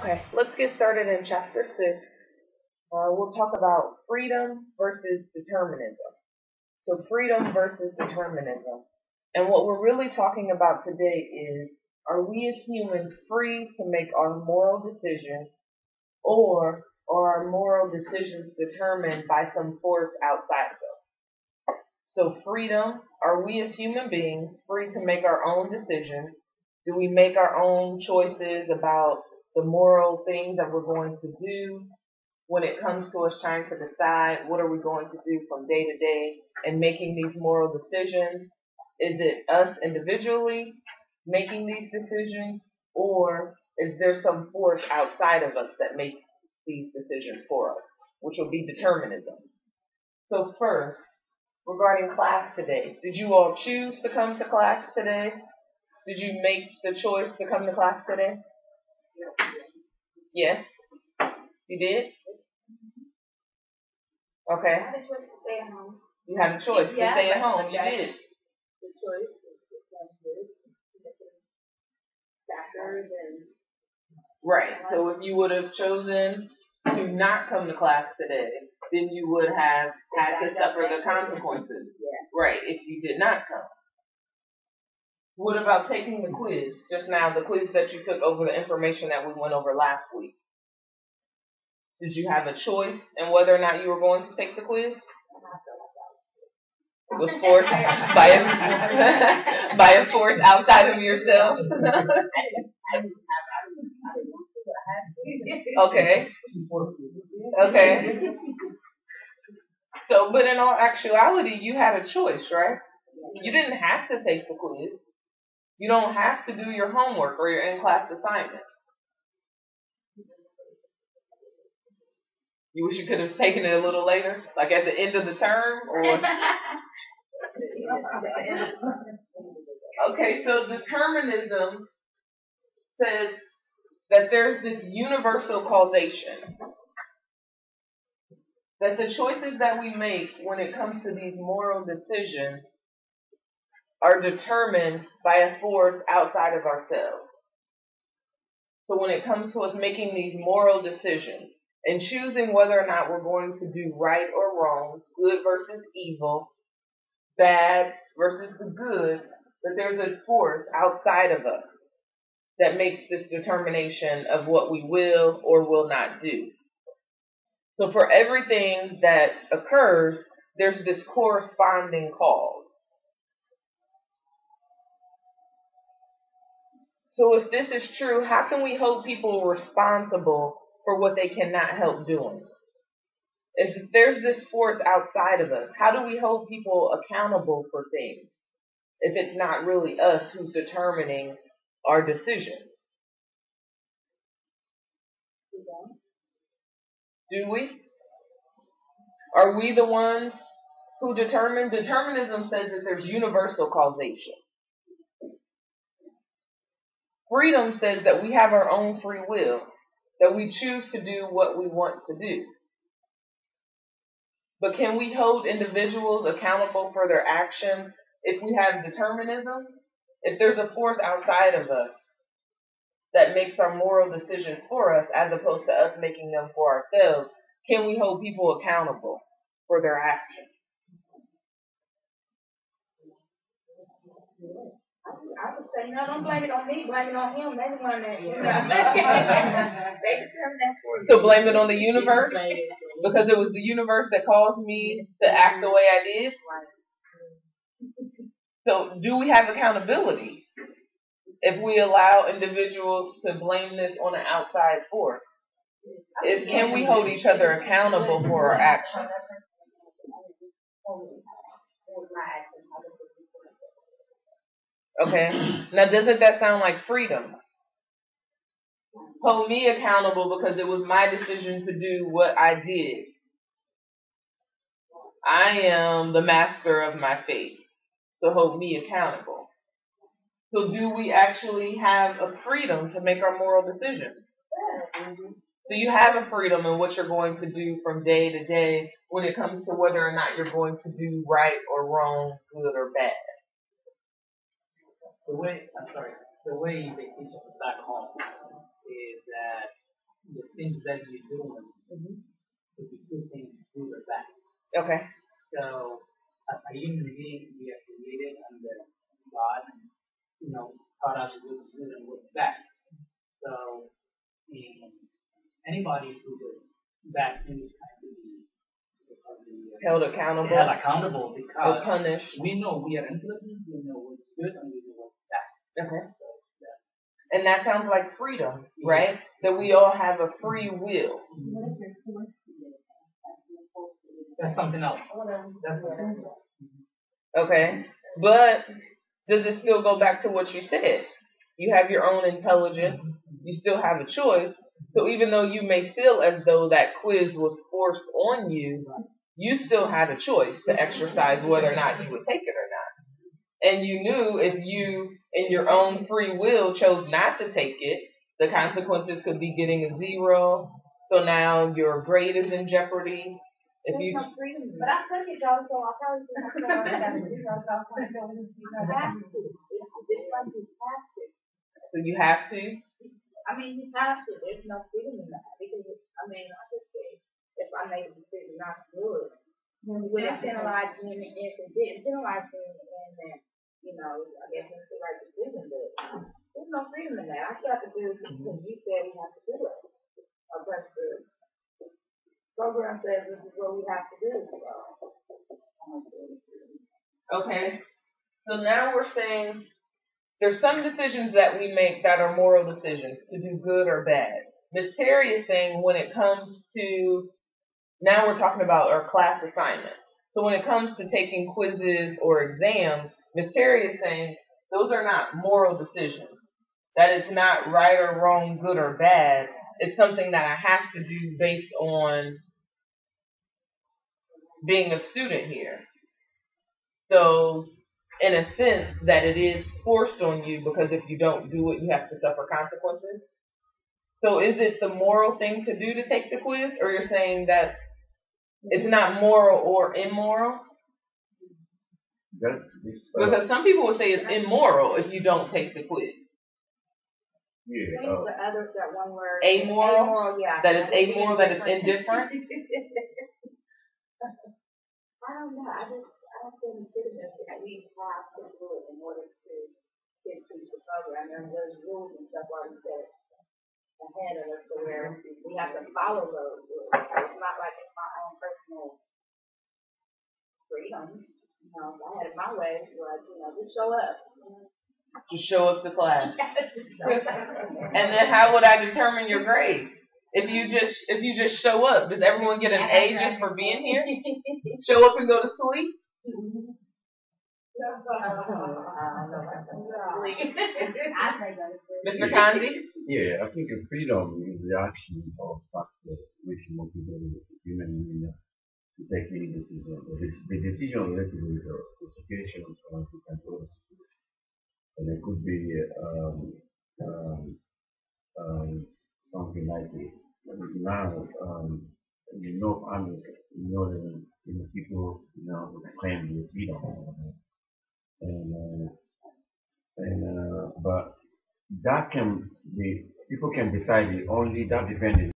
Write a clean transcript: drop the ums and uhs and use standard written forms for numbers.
Okay, let's get started in chapter 6. We'll talk about freedom versus determinism. So freedom versus determinism. And what we're really talking about today is, are we as humans free to make our moral decisions, or are our moral decisions determined by some force outside of us? So freedom, are we as human beings free to make our own decisions? Do we make our own choices about the moral things that we're going to do when it comes to us trying to decide what are we going to do from day to day and making these moral decisions? Is it us individually making these decisions, or is there some force outside of us that makes these decisions for us, which will be determinism? So first, regarding class today, did you all choose to come to class today? Did you make the choice to come to class today? Yes? You did? Okay. I had a choice to stay at home. You had a choice to stay at home. You did. The choice was factors and Right. So if you would have chosen to not come to class today, then you would have had to suffer the consequences. Yeah. Right, if you did not come. What about taking the quiz? Just now, the quiz that you took over the information that we went over last week. Did you have a choice in whether or not you were going to take the quiz? It was forced by a force outside of yourself. Okay. Okay. So, but in all actuality, you had a choice, right? You didn't have to take the quiz. You don't have to do your homework or your in-class assignment. You wish you could have taken it a little later, like at the end of the term, or? Okay, so determinism says that there's this universal causation. That the choices that we make when it comes to these moral decisions are determined by a force outside of ourselves. So when it comes to us making these moral decisions and choosing whether or not we're going to do right or wrong, good versus evil, bad versus the good, that there's a force outside of us that makes this determination of what we will or will not do. So for everything that occurs, there's this corresponding cause. So if this is true, how can we hold people responsible for what they cannot help doing? If there's this force outside of us, how do we hold people accountable for things if it's not really us who's determining our decisions? Do we? Are we the ones who determine? Determinism says that there's universal causation. Freedom says that we have our own free will, that we choose to do what we want to do. But can we hold individuals accountable for their actions if we have determinism? If there's a force outside of us that makes our moral decisions for us as opposed to us making them for ourselves, can we hold people accountable for their actions? I would say, no, don't blame it on me, blame it on him. They the one that, they determined that for you. So blame it on the universe? Because it was the universe that caused me to act the way I did? So do we have accountability if we allow individuals to blame this on an outside force? Can we hold each other accountable for our actions? Okay. Now, doesn't that sound like freedom? Hold me accountable because it was my decision to do what I did. I am the master of my fate, so hold me accountable. So do we actually have a freedom to make our moral decisions? So you have a freedom in what you're going to do from day to day when it comes to whether or not you're going to do right or wrong, good or bad. The way they teach us back home is that things that you're doing could be two things, good or bad. Okay. So a human being we are created under God, and taught us what's good and what's bad. So anybody who does bad things has to be held accountable. Held accountable because or punished. We know we are intelligent, we know what's good, and we know what's bad. Okay. So, yeah. And that sounds like freedom, right? That we all have a free will. That's something else. Okay. But does it still go back to what you said? You have your own intelligence. You still have a choice. So even though you may feel as though that quiz was forced on you, you still had a choice to exercise whether or not you would take it or not. And you knew if you, in your own free will, chose not to take it, the consequences could be getting a 0. So now your grade is in jeopardy. If you, but I took it though, so I'll probably do my so you have to? I mean, you have to. There's no freedom in that. Because, I just say, if I make a decision not to do it, when it's penalized me and if it didn't penalize me and then, I guess it's the right decision, but there's no freedom in that. I still have to do it because you said we have to do it. But the program says this is what we have to do. Okay. So now we're saying there's some decisions that we make that are moral decisions, to do good or bad. Ms. Terry is saying when it comes to, now we're talking about our class assignments. So when it comes to taking quizzes or exams, Ms. Terry is saying those are not moral decisions. That it's not right or wrong, good or bad. It's something that I have to do based on being a student here. So in a sense that it is forced on you because if you don't do it, you have to suffer consequences. So is it the moral thing to do to take the quiz, or you're saying that it's not moral or immoral? Because some people would say it's immoral if you don't take the quiz. Yeah. The others, that one word. Amoral? Amoral, yeah. That it's amoral, that it's indifferent? I don't know. I don't think that we have to do it in order to get through the program. And there's rules and stuff already set ahead of us to where we have to follow those rules. It's not like it's my own personal freedom. If I had it my way, just show up. Just show up to class. And then how would I determine your grade? If you just show up, does everyone get an A just for being here? Show up and go to sleep? Mr. Condi? Yeah, I think freedom is the action of factor which motivates human being to take any decision. The decision related with the situation of someone to control the situation. And it could be something like it. Now, people claim the freedom, but that can be people can decide it only that depends